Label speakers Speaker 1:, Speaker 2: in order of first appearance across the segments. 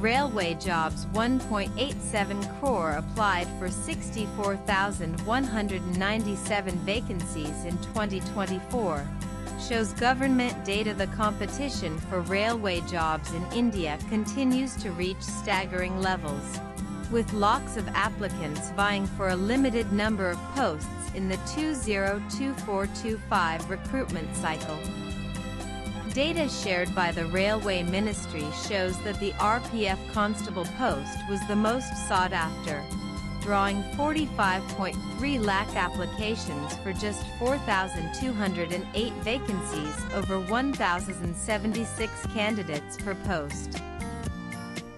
Speaker 1: Railway jobs 1.87 crore applied for 64,197 vacancies in 2024, shows government data. The competition for railway jobs in India continues to reach staggering levels, with lakhs of applicants vying for a limited number of posts in the 2024-25 recruitment cycle. Data shared by the Railway Ministry shows that the RPF constable post was the most sought after, drawing 45.3 lakh applications for just 4,208 vacancies over 1,076 candidates per post.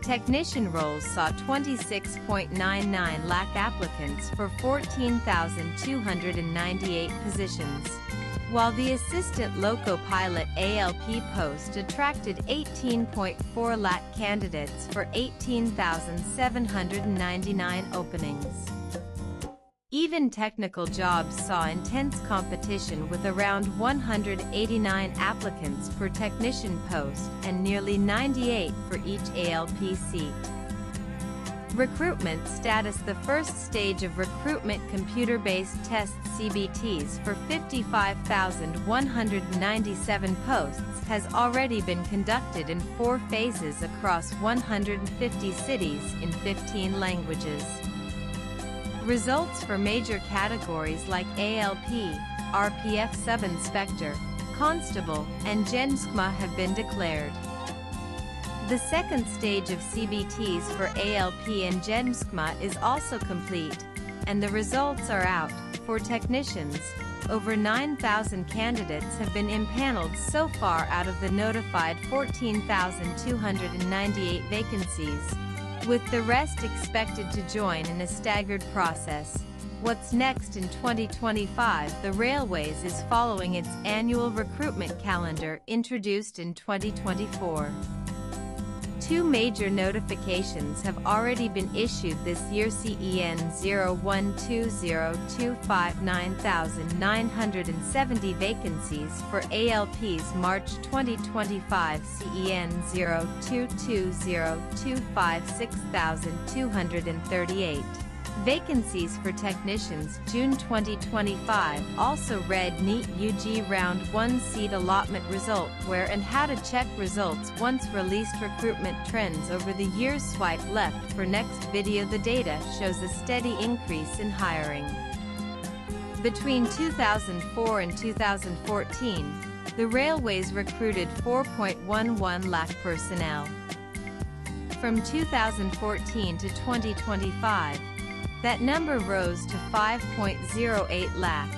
Speaker 1: Technician roles saw 26.99 lakh applicants for 14,298 positions, while the assistant loco pilot ALP post attracted 18.4 lakh candidates for 18,799 openings. Even technical jobs saw intense competition, with around 189 applicants per technician post and nearly 98 for each ALP seat. Recruitment status: the first stage of recruitment computer-based tests CBTs for 55,197 posts has already been conducted in 4 phases across 150 cities in 15 languages. Results for major categories like ALP, RPF sub-inspector, constable, and GenSCMA have been declared. The second stage of CBTs for ALP and GenSCMA is also complete, and the results are out. For technicians, over 9,000 candidates have been impaneled so far out of the notified 14,298 vacancies, with the rest expected to join in a staggered process. What's next in 2025? The Railways is following its annual recruitment calendar introduced in 2024. 2 major notifications have already been issued this year: CEN 0120259970 vacancies for ALP's March 2025, CEN 0220256238. Vacancies for technicians June 2025. Also read NEET UG Round 1 seat allotment result: where and how to check results once released. Recruitment trends over the years. Swipe left for next video. The data shows a steady increase in hiring. Between 2004 and 2014, the Railways recruited 4.11 lakh personnel. From 2014 to 2025, that number rose to 5.08 lakh,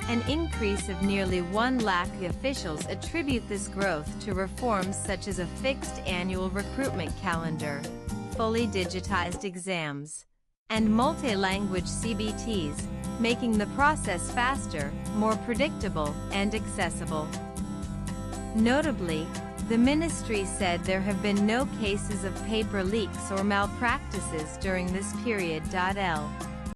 Speaker 1: an increase of nearly 1 lakh. Officials attribute this growth to reforms such as a fixed annual recruitment calendar, fully digitized exams, and multi-language CBTs, making the process faster, more predictable, and accessible. Notably, the ministry said there have been no cases of paper leaks or malpractices during this period.